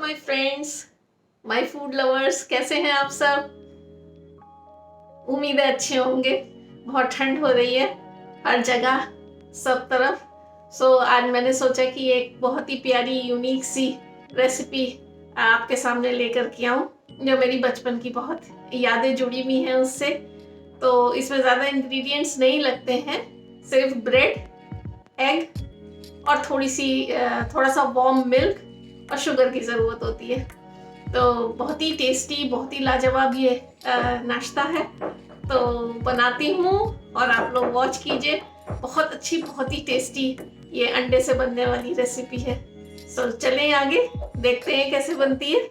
My friends, my food lovers, कैसे हैं आप सब? उम्मीद है अच्छे होंगे। बहुत ठंड हो रही है हर जगह, सब तरफ। आज मैंने सोचा कि एक बहुत ही प्यारी यूनिक सी रेसिपी आपके सामने लेकर के आऊँ, जो मेरी बचपन की बहुत यादें जुड़ी हुई हैं उससे। तो इसमें ज़्यादा इंग्रेडिएंट्स नहीं लगते हैं, सिर्फ ब्रेड, एग और थोड़ा सा वार्म मिल्क और शुगर की ज़रूरत होती है। तो बहुत ही टेस्टी, बहुत ही लाजवाब ये नाश्ता है। तो बनाती हूँ और आप लोग वॉच कीजिए। बहुत अच्छी, बहुत ही टेस्टी ये अंडे से बनने वाली रेसिपी है। चलें आगे, देखते हैं कैसे बनती है।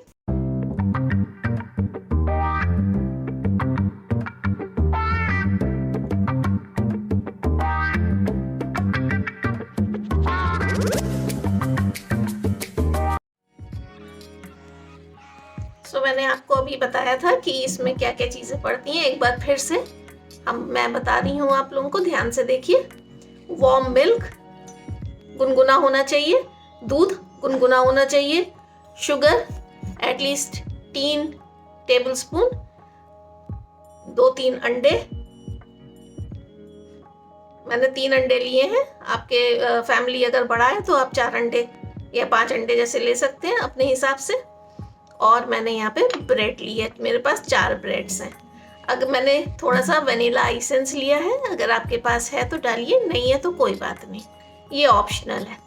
मैंने आपको अभी बताया था कि इसमें क्या क्या चीज़ें पड़ती हैं। एक बार फिर से मैं बता रही हूँ आप लोगों को, ध्यान से देखिए। वार्म मिल्क गुनगुना होना चाहिए, दूध गुनगुना होना चाहिए, शुगर एटलीस्ट 3 टेबलस्पून, 2-3 अंडे। मैंने 3 अंडे लिए हैं। आपके फैमिली अगर बड़ा है तो आप 4 अंडे या 5 अंडे जैसे ले सकते हैं अपने हिसाब से। और मैंने यहाँ पे ब्रेड ली है, मेरे पास 4 ब्रेड्स हैं। अगर मैंने थोड़ा सा वनीला एसेंस लिया है, अगर आपके पास है तो डालिए, नहीं है तो कोई बात नहीं, ये ऑप्शनल है।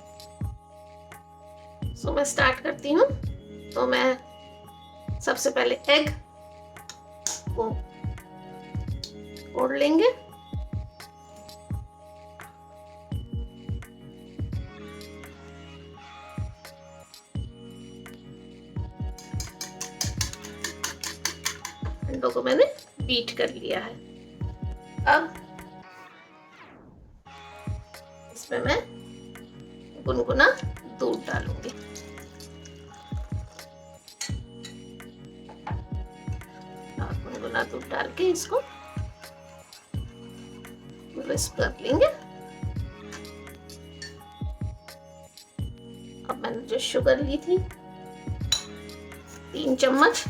मैं स्टार्ट करती हूँ। तो मैं सबसे पहले एग को फोड़ लेंगे। अंडों को मैंने बीट कर लिया है। अब इसमें मैं गुनगुना दूध डालूंगी। और गुनगुना दूध डाल के इसको विस्क कर लेंगे। अब मैंने जो शुगर ली थी 3 चम्मच,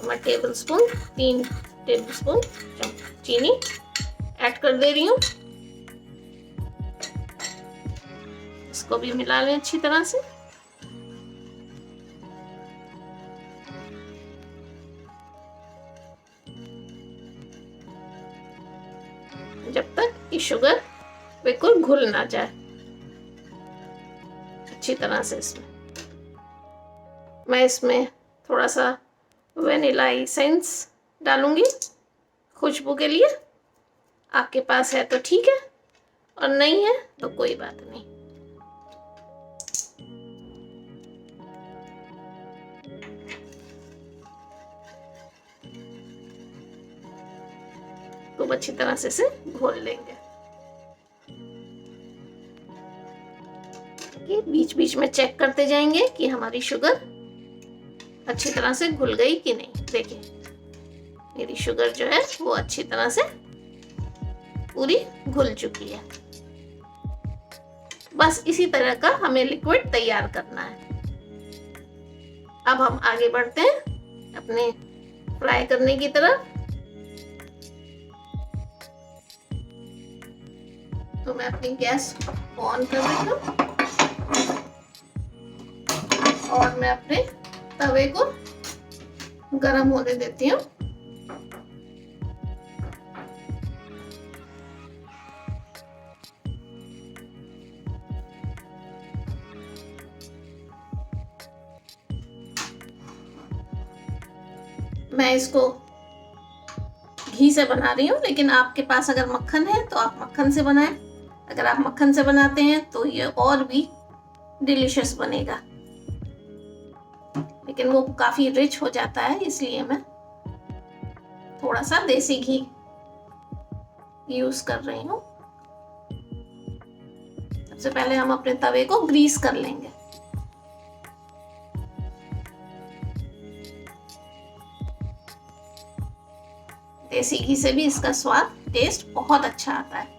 मैं 3 टेबलस्पून चीनी ऐड कर दे रही हूँ। इसको भी मिला लें अच्छी तरह से। जब तक कि शुगर बिल्कुल घुल ना जाए अच्छी तरह से। मैं इसमें थोड़ा सा वनीला एसेंस डालूंगी खुशबू के लिए। आपके पास है तो ठीक है, और नहीं है तो कोई बात नहीं। तो अच्छी तरह से इसे घोल लेंगे। बीच बीच में चेक करते जाएंगे कि हमारी शुगर अच्छी तरह से घुल गई कि नहीं। देखिए मेरी शुगर जो है वो अच्छी तरह से पूरी घुल चुकी है। बस इसी तरह का हमें लिक्विड तैयार करना है। अब हम आगे बढ़ते हैं अपने फ्राई करने की तरफ। तो मैं अपनी गैस ऑन कर रही हूँ और मैं अपने तवे को गरम होने देती हूँ। मैं इसको घी से बना रही हूँ, लेकिन आपके पास अगर मक्खन है तो आप मक्खन से बनाएं। अगर आप मक्खन से बनाते हैं तो ये और भी डिलीशियस बनेगा, लेकिन वो काफी रिच हो जाता है, इसलिए मैं थोड़ा सा देसी घी यूज कर रही हूँ। सबसे पहले हम अपने तवे को ग्रीस कर लेंगे। देसी घी से भी इसका स्वाद, टेस्ट बहुत अच्छा आता है।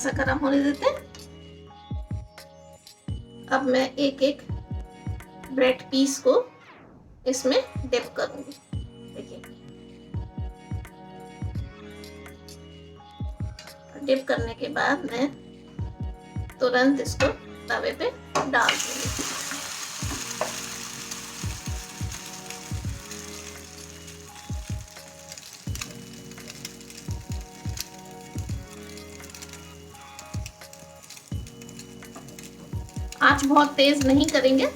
सा गर्म होने देते हैं। अब मैं एक एक ब्रेड पीस को इसमें डिप करूंगी। देखिए, डिप करने के बाद मैं तुरंत इसको तवे पे डाल दूंगी। आंच बहुत तेज नहीं करेंगे।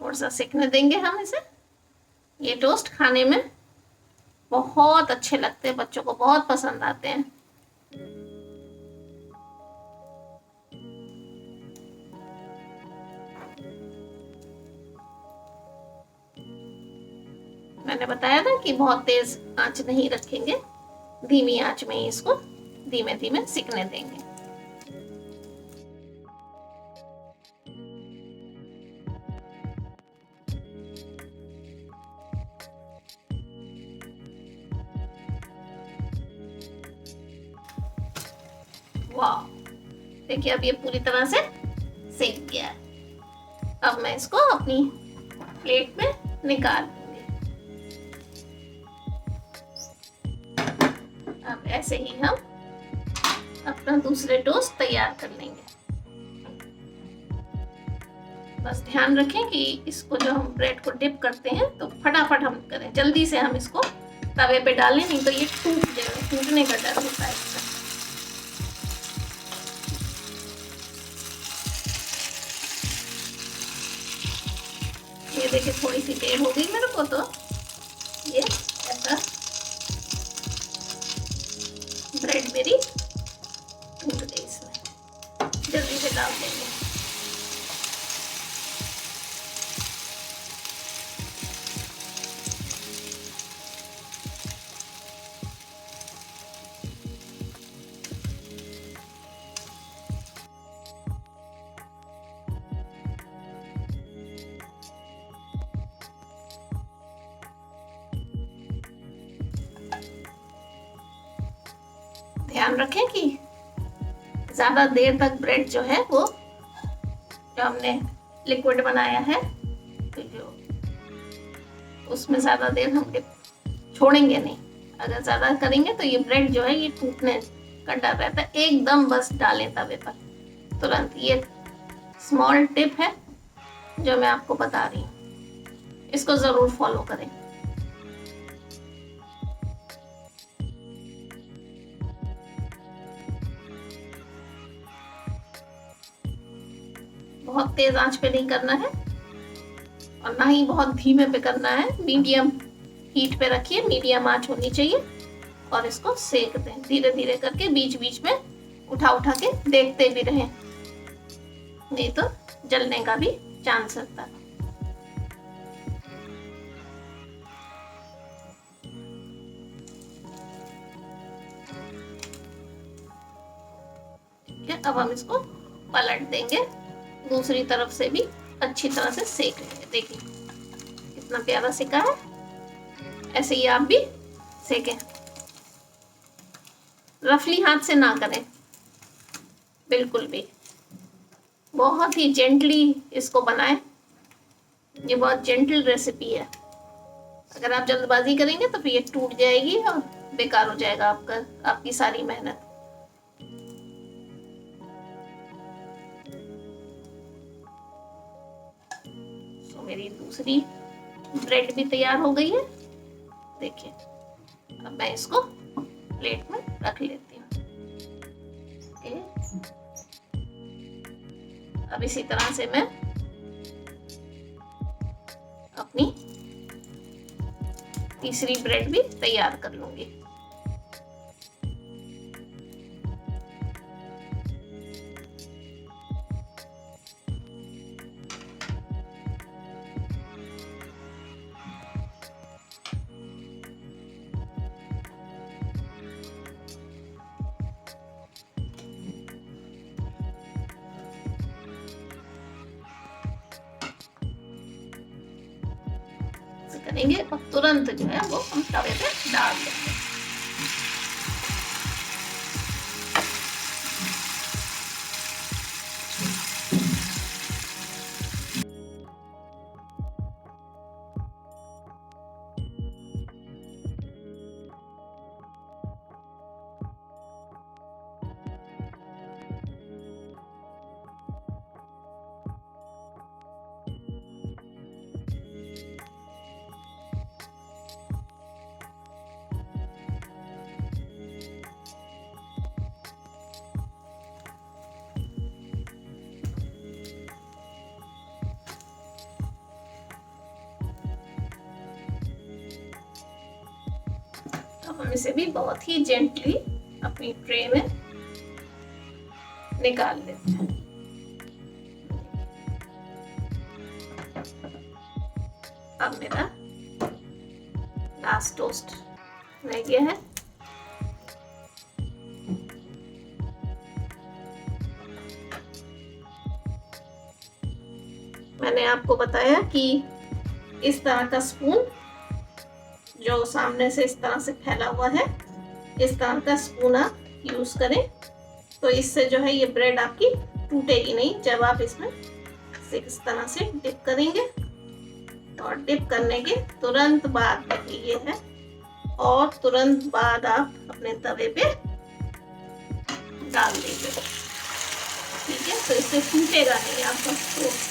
थोड़ा सा सेकने देंगे हम इसे। ये टोस्ट खाने में बहुत अच्छे लगते हैं, बच्चों को बहुत पसंद आते हैं। मैंने बताया था कि बहुत तेज आंच नहीं रखेंगे, धीमी आंच में ही इसको धीमे धीमे सिकने देंगे। वाह, देखिए अब ये पूरी तरह से सेक गया है। अब मैं इसको अपनी प्लेट में निकाल दूंगी। अब ऐसे ही हम अपना दूसरे टोस्ट तैयार कर लेंगे। बस ध्यान रखें कि इसको जो हम ब्रेड को डिप करते हैं तो फटाफट हम करें, जल्दी से हम इसको तवे पे डालें, नहीं तो ये टूट जाएगा, टूटने का डर होता है इसका। ये देखिए थोड़ी सी देर हो गई मेरे को, तो ये ऐसा ब्रेड मेरी टूट गई। इसमें जल्दी से डाल देंगे। ध्यान रखें कि ज्यादा देर तक ब्रेड जो है वो जो हमने लिक्विड बनाया है तो जो उसमें ज्यादा देर हम छोड़ेंगे नहीं। अगर ज्यादा करेंगे तो ये ब्रेड जो है ये टूटने का डर रहता है। एकदम बस डालें तवे पर तुरंत। ये स्मॉल टिप है जो मैं आपको बता रही हूँ, इसको जरूर फॉलो करें। बहुत तेज आंच पे नहीं करना है और ना ही बहुत धीमे पे करना है। मीडियम हीट पे रखिए, मीडियम आंच होनी चाहिए और इसको सेक दें धीरे धीरे करके। बीच बीच में उठा उठा के देखते भी रहें, नहीं तो जलने का भी चांस रहता है। ठीक है, अब हम इसको पलट देंगे, दूसरी तरफ से भी अच्छी तरह से सेक लेंगे। देखिए कितना प्यारा सेका है। ऐसे ही आप भी सेकें, रफली हाथ से ना करें बिल्कुल भी, बहुत ही जेंटली इसको बनाएं। ये बहुत जेंटल रेसिपी है। अगर आप जल्दबाजी करेंगे तो फिर ये टूट जाएगी और बेकार हो जाएगा आपकी सारी मेहनत। मेरी दूसरी ब्रेड भी तैयार हो गई है। देखिए अब मैं इसको प्लेट में रख लेती हूँ। अब इसी तरह से मैं अपनी तीसरी ब्रेड भी तैयार कर लूंगी। देंगे और तुरंत जो है वो हम तवे पे डाल देंगे। हम इसे भी बहुत ही जेंटली अपनी ट्रे में निकाल लेते हैं। अब मेरा लास्ट टोस्ट रह गया है। मैंने आपको बताया कि इस तरह का स्पून जो सामने से इस तरह से फैला हुआ है, इस तरह का स्पून आप यूज करें तो इससे जो है ये ब्रेड आपकी टूटेगी नहीं जब आप इसमें इस तरह से डिप करेंगे। और डिप करने के तुरंत बाद देखिए ये है, और तुरंत बाद आप अपने तवे पे डाल देंगे, ठीक है। तो इससे टूटेगा नहीं आपका टोस्ट।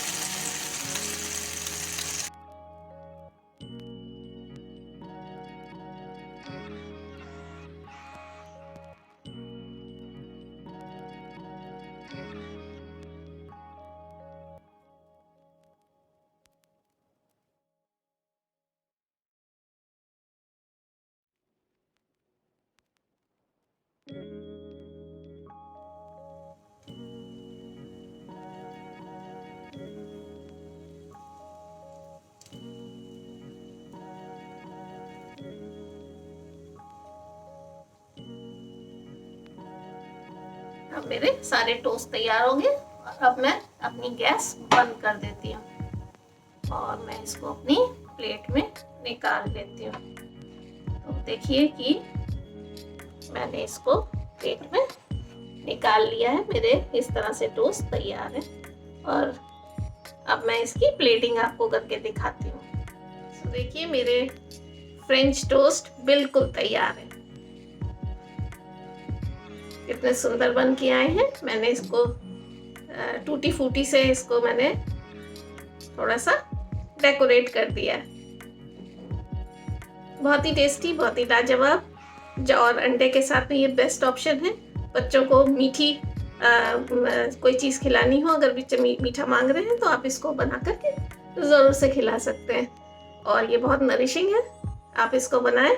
अब मेरे सारे टोस्ट तैयार हो गए और अब मैं अपनी गैस बंद कर देती हूँ और मैं इसको अपनी प्लेट में निकाल लेती हूँ। तो देखिए कि मैंने इसको प्लेट में निकाल लिया है। मेरे इस तरह से टोस्ट तैयार है और अब मैं इसकी प्लेटिंग आपको करके दिखाती हूँ। तो देखिए मेरे फ्रेंच टोस्ट बिल्कुल तैयार है। कितने सुंदर बन के आए हैं। मैंने इसको टूटी फूटी से इसको मैंने थोड़ा सा डेकोरेट कर दिया है। बहुत ही टेस्टी, बहुत ही लाजवाब। और अंडे के साथ में ये बेस्ट ऑप्शन है। बच्चों को मीठी कोई चीज़ खिलानी हो, अगर बच्चे मीठा मांग रहे हैं तो आप इसको बना करके ज़रूर से खिला सकते हैं। और ये बहुत नरिशिंग है। आप इसको बनाएं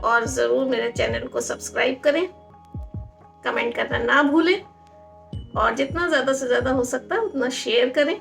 और ज़रूर मेरे चैनल को सब्सक्राइब करें, कमेंट करना ना भूलें और जितना ज़्यादा से ज़्यादा हो सकता है उतना शेयर करें।